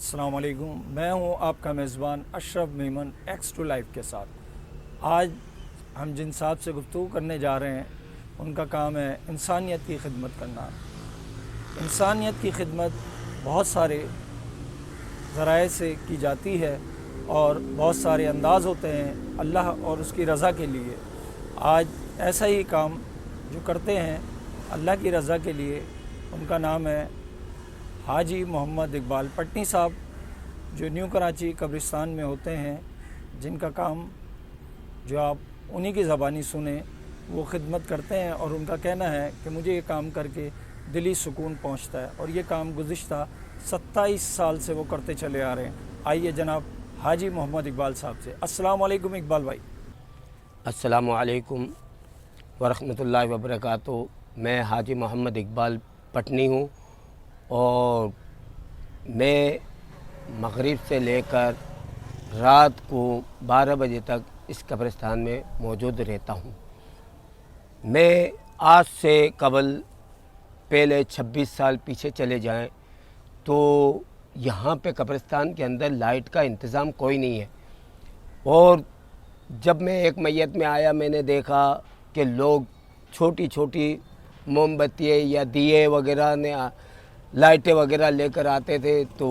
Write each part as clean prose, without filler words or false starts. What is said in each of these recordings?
السلام علیکم، میں ہوں آپ کا میزبان اشرف میمن ایکس ٹو لائف کے ساتھ۔ آج ہم جن صاحب سے گفتگو کرنے جا رہے ہیں ان کا کام ہے انسانیت کی خدمت کرنا۔ انسانیت کی خدمت بہت سارے ذرائع سے کی جاتی ہے اور بہت سارے انداز ہوتے ہیں اللہ اور اس کی رضا کے لیے۔ آج ایسا ہی کام جو کرتے ہیں اللہ کی رضا کے لیے، ان کا نام ہے حاجی محمد اقبال پٹنی صاحب، جو نیو کراچی قبرستان میں ہوتے ہیں، جن کا کام جو آپ انہی کی زبانی سنیں وہ خدمت کرتے ہیں، اور ان کا کہنا ہے کہ مجھے یہ کام کر کے دلی سکون پہنچتا ہے، اور یہ کام گزشتہ 27 سال سے وہ کرتے چلے آ رہے ہیں۔ آئیے جناب حاجی محمد اقبال صاحب سے۔ السلام علیکم اقبال بھائی۔ السلام علیکم ورحمۃ اللہ وبرکاتہ۔ میں حاجی محمد اقبال پٹنی ہوں، اور میں مغرب سے لے کر رات کو 12 بجے تک اس قبرستان میں موجود رہتا ہوں۔ میں آج سے قبل پہلے 26 سال پیچھے چلے جائیں تو یہاں پہ قبرستان کے اندر لائٹ کا انتظام کوئی نہیں ہے، اور جب میں ایک میت میں آیا میں نے دیکھا کہ لوگ چھوٹی چھوٹی موم بتیاں یا دیے وغیرہ نے لائٹیں وغیرہ لے کر آتے تھے، تو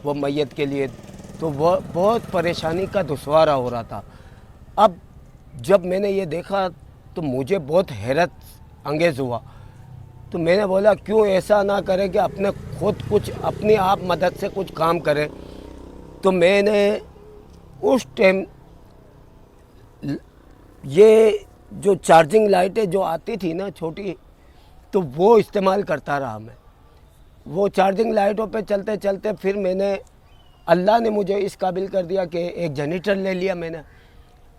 وہ میت کے لیے تو وہ بہت پریشانی کا دشوارہ ہو رہا تھا۔ اب جب میں نے یہ دیکھا تو مجھے بہت حیرت انگیز ہوا، تو میں نے بولا کیوں ایسا نہ کرے کہ اپنے خود کچھ اپنی آپ مدد سے کچھ کام کرے۔ تو میں نے اس ٹائم یہ جو چارجنگ لائٹیں جو آتی تھی نا چھوٹی، تو وہ استعمال کرتا رہا میں۔ وہ چارجنگ لائٹوں پہ چلتے چلتے پھر میں نے اللہ نے مجھے اس قابل کر دیا کہ ایک جنریٹر لے لیا میں نے۔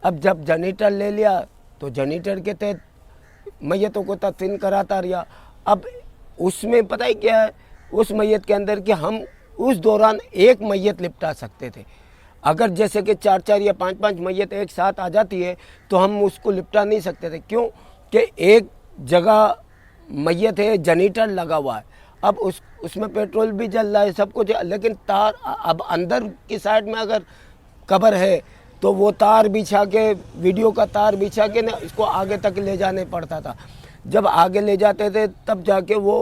اب جب جنریٹر لے لیا تو جنریٹر کے تحت میتوں کو تدفین کراتا رہا۔ اب اس میں پتہ ہی کیا ہے اس میت کے اندر کہ ہم اس دوران ایک میت لپٹا سکتے تھے۔ اگر جیسے کہ 4 یا 5 میت ایک ساتھ آ جاتی ہے تو ہم اس کو لپٹا نہیں سکتے تھے، کیوں کہ ایک جگہ میت ہے، جنریٹر لگا ہوا ہے۔ اب اس میں پیٹرول بھی جل رہا ہے، سب کچھ ہے، لیکن تار اب اندر کی سائڈ میں اگر قبر ہے تو وہ تار بچھا کے ویڈیو کا تار بچھا کے نا اس کو آگے تک لے جانے پڑتا تھا۔ جب آگے لے جاتے تھے تب جا کے وہ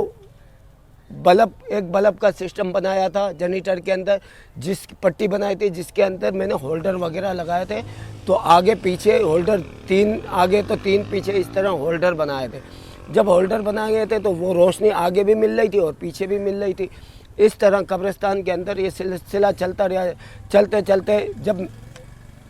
ایک بلب کا سسٹم بنایا تھا جنریٹر کے اندر، جس پٹی بنائی تھی جس کے اندر میں نے ہولڈر وغیرہ لگائے تھے، تو آگے پیچھے ہولڈر 3 آگے تو 3 پیچھے اس طرح ہولڈر بنائے تھے۔ جب ہولڈر بنائے گئے تھے تو وہ روشنی آگے بھی مل رہی تھی اور پیچھے بھی مل رہی تھی۔ اس طرح قبرستان کے اندر یہ سلسلہ چلتا رہا۔ چلتے چلتے جب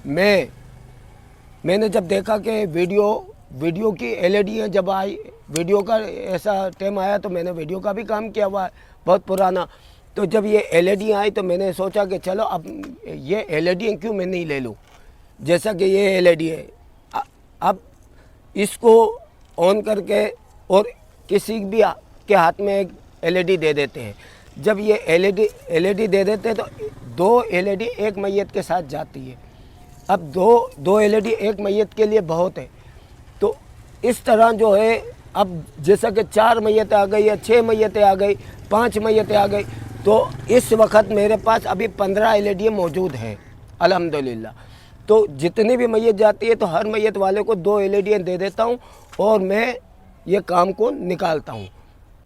میں نے جب دیکھا کہ ویڈیو کی ایل جب آئی، ویڈیو کا ایسا ٹائم آیا تو میں نے ویڈیو کا بھی کام کیا ہوا ہے بہت پرانا۔ تو جب یہ ایل آئی تو میں نے سوچا کہ چلو اب یہ ایل کیوں میں نہیں لے لوں، جیسا کہ یہ ایل ہے۔ اب اس کو آن کر کے اور کسی بھی کے ہاتھ میں ایک ایل دے دیتے ہیں۔ جب یہ ایل دے دیتے ہیں تو 2 ایل ایک میت کے ساتھ جاتی ہے۔ اب دو ایل ایک میت کے لیے بہت ہے، تو اس طرح جو ہے اب جیسا کہ 4 میتیں آ گئی یا 6 میتیں آ گئی، 5 میتیں آ گئی، تو اس وقت میرے پاس ابھی 15 ایل موجود ہیں الحمدللہ۔ تو جتنی بھی میت جاتی ہے تو ہر میت والے کو 2 ایل دے دیتا ہوں اور میں یہ کام کو نکالتا ہوں۔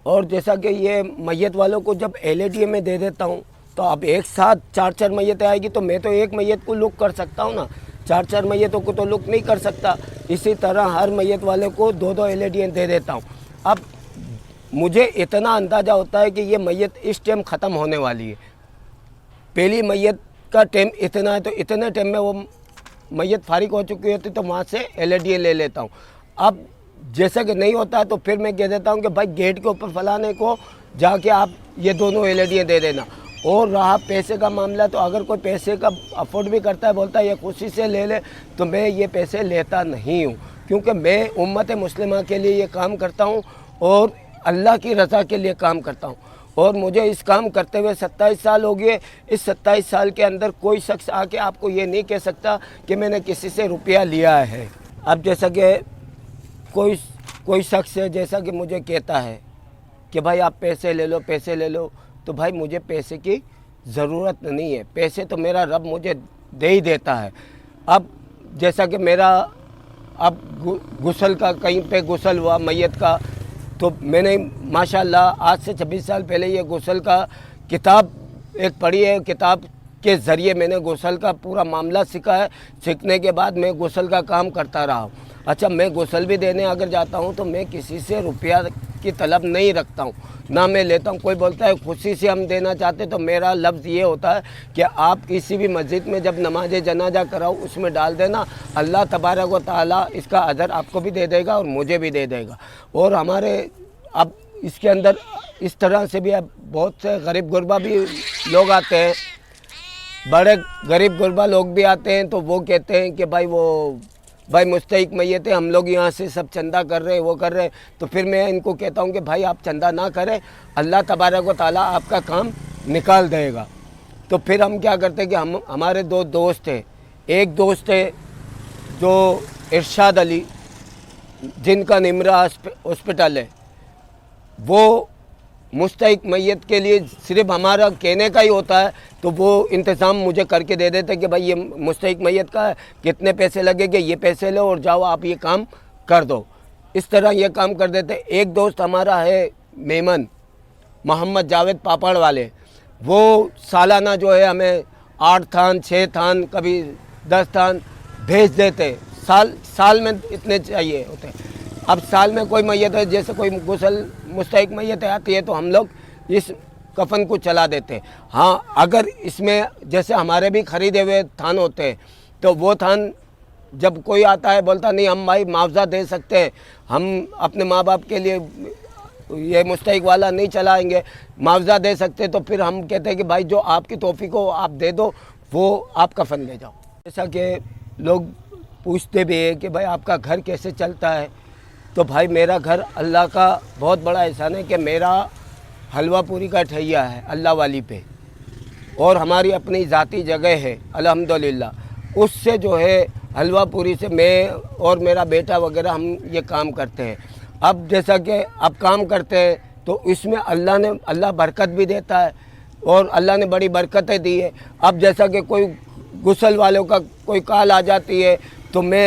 اور جیسا کہ یہ میت والوں کو جب ایل میں دے دیتا ہوں تو اب ایک ساتھ 4 میتیں آئے گی تو میں تو ایک میت کو لک کر سکتا ہوں نا، 4 میتوں کو تو لک نہیں کر سکتا۔ اسی طرح ہر میت والے کو 2 ایل دے دیتا ہوں۔ اب مجھے اتنا اندازہ ہوتا ہے کہ یہ میت اس ٹائم ختم ہونے والی ہے، پہلی میت کا ٹائم اتنا ہے، تو اتنے ٹائم میں وہ میت فارغ ہو چکی ہوتی تو وہاں سے ایل لے لیتا ہوں۔ اب جیسا کہ نہیں ہوتا ہے تو پھر میں کہہ دیتا ہوں کہ بھائی گیٹ کے اوپر فلانے کو جا کے آپ یہ دونوں ایل دے دینا۔ اور رہا پیسے کا معاملہ، تو اگر کوئی پیسے کا افورڈ بھی کرتا ہے، بولتا ہے یہ خوشی سے لے لے، تو میں یہ پیسے لیتا نہیں ہوں، کیونکہ میں امت مسلمہ کے لیے یہ کام کرتا ہوں اور اللہ کی رضا کے لیے کام کرتا ہوں۔ اور مجھے اس کام کرتے ہوئے 27 سال ہو گئے۔ اس 27 سال کے اندر کوئی شخص آ کے آپ کو یہ نہیں کہہ سکتا کہ میں نے کسی سے روپیہ لیا ہے۔ اب جیسا کہ کوئی شخص ہے جیسا کہ مجھے کہتا ہے کہ بھائی آپ پیسے لے لو، تو بھائی مجھے پیسے کی ضرورت نہیں ہے، پیسے تو میرا رب مجھے دے ہی دیتا ہے۔ اب جیسا کہ میرا اب غسل کا کہیں پہ غسل ہوا میت کا، تو میں نے ماشاءاللہ آج سے 26 سال پہلے یہ غسل کا کتاب ایک پڑھی ہے، کتاب کے ذریعے میں نے غسل کا پورا معاملہ سیکھا ہے۔ سیکھنے کے بعد میں غسل کا کام کرتا رہا ہوں۔ اچھا، میں غسل بھی دینے اگر جاتا ہوں تو میں کسی سے روپیہ کی طلب نہیں رکھتا ہوں، نہ میں لیتا ہوں۔ کوئی بولتا ہے خوشی سے ہم دینا چاہتے، تو میرا لفظ یہ ہوتا ہے کہ آپ کسی بھی مسجد میں جب نماز جنازہ کراؤ اس میں ڈال دینا، اللہ تبارک و تعالیٰ اس کا اجر آپ کو بھی دے دے گا اور مجھے بھی دے دے گا۔ اور ہمارے اب اس کے اندر اس طرح سے بھی اب بہت سے غریب غربا بھی لوگ آتے ہیں، بڑے غریب غربا لوگ بھی آتے ہیں، تو وہ کہتے ہیں کہ بھائی مستحق میت ہے، ہم لوگ یہاں سے سب چندہ کر رہے ہیں، وہ کر رہے ہیں۔ تو پھر میں ان کو کہتا ہوں کہ بھائی آپ چندہ نہ کریں، اللہ تبارک و تعالیٰ آپ کا کام نکال دے گا۔ تو پھر ہم کیا کرتے ہیں کہ ہمارے دو دوست ہیں، ایک دوست ہے جو ارشاد علی جن کا نمرا ہاسپٹل ہے، وہ مستحق میت کے لیے صرف ہمارا کہنے کا ہی ہوتا ہے، تو وہ انتظام مجھے کر کے دے دیتے کہ بھائی یہ مستحق میت کا ہے، کتنے پیسے لگے گے، یہ پیسے لو اور جاؤ آپ یہ کام کر دو۔ اس طرح یہ کام کر دیتے۔ ایک دوست ہمارا ہے میمن محمد جاوید پاپڑ والے، وہ سالانہ جو ہے ہمیں 8 تھان 6 تھان کبھی 10 تھان بھیج دیتے، سال میں اتنے چاہیے ہوتے۔ اب سال میں کوئی میت ہے، جیسے کوئی غسل مستحق میت آتی ہے تو ہم لوگ اس کفن کو چلا دیتے۔ ہاں، اگر اس میں جیسے ہمارے بھی خریدے ہوئے تھان ہوتے ہیں، تو وہ تھان جب کوئی آتا ہے بولتا نہیں ہم بھائی معاوضہ دے سکتے ہیں، ہم اپنے ماں باپ کے لیے یہ مستحق والا نہیں چلائیں گے، معاوضہ دے سکتے، تو پھر ہم کہتے ہیں کہ بھائی جو آپ کی توفیق ہو آپ دے دو، وہ آپ کفن لے جاؤ۔ جیسا کہ لوگ پوچھتے بھی ہیں کہ بھائی آپ کا گھر کیسے چلتا ہے، تو بھائی میرا گھر اللہ کا بہت بڑا احسان ہے کہ میرا حلوہ پوری کا ٹھیہ ہے اللہ والی پہ، اور ہماری اپنی ذاتی جگہ ہے الحمدللہ، اس سے جو ہے حلوہ پوری سے میں اور میرا بیٹا وغیرہ ہم یہ کام کرتے ہیں۔ اب جیسا کہ اب کام کرتے ہیں تو اس میں اللہ برکت بھی دیتا ہے، اور اللہ نے بڑی برکتیں دی ہے۔ اب جیسا کہ کوئی غسل والوں کا کوئی کال آ جاتی ہے تو میں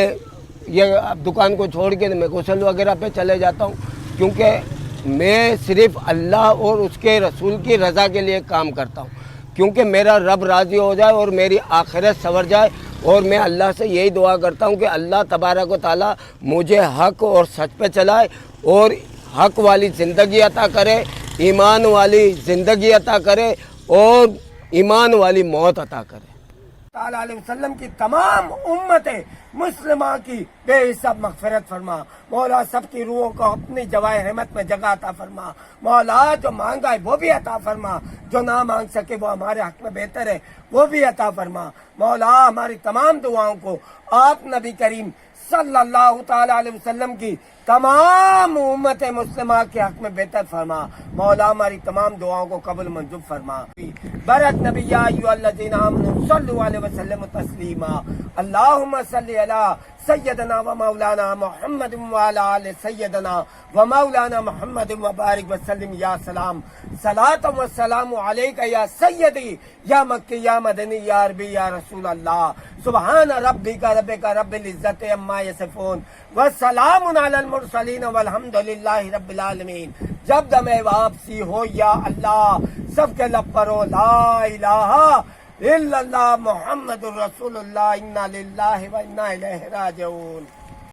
یہ دکان کو چھوڑ کے میں غسل وغیرہ پہ چلے جاتا ہوں، کیونکہ میں صرف اللہ اور اس کے رسول کی رضا کے لیے کام کرتا ہوں، کیونکہ میرا رب راضی ہو جائے اور میری آخرت سنور جائے۔ اور میں اللہ سے یہی دعا کرتا ہوں کہ اللہ تبارک و تعالیٰ مجھے حق اور سچ پہ چلائے اور حق والی زندگی عطا کرے، ایمان والی زندگی عطا کرے اور ایمان والی موت عطا کرے۔ تعالیٰ علیہ وسلم کی تمام امت مسلمہ کی بے حساب مغفرت فرما مولا، سب کی روحوں کو اپنی جوائے رحمت میں جگہ عطا فرما مولا، جو مانگا ہے وہ بھی عطا فرما، جو نہ مانگ سکے وہ ہمارے حق میں بہتر ہے وہ بھی عطا فرما مولا۔ ہماری تمام دعاؤں کو آپ نبی کریم صلی اللہ تعالیٰ علیہ وسلم کی تمام امت مسلمہ کے حق میں بہتر فرما مولا، ہماری تمام دعاؤں کو قبول منظور فرما۔ برکت نبی یا ایھا الذین آمنوا صلوا علیہ وسلم تسلیما، اللہم صلی علی سیدنا و مولانا محمد وعلی آل سیدنا و مولانا محمد وبارک وسلم۔ یا سلام، صلاۃ و سلام علیک یا سیدی یا مکی یا مدنی یا عربی یا رسول اللہ۔ سبحان ربک رب العزت عما یصفون وسلام علی المرسلین والحمد للہ رب العالمین۔ جب دم واپسی ہو یا اللہ سب کے لب پر ہو لا الہ الا اللہ محمد الرسول اللہ، انا للہ و انا الیہ راجعون۔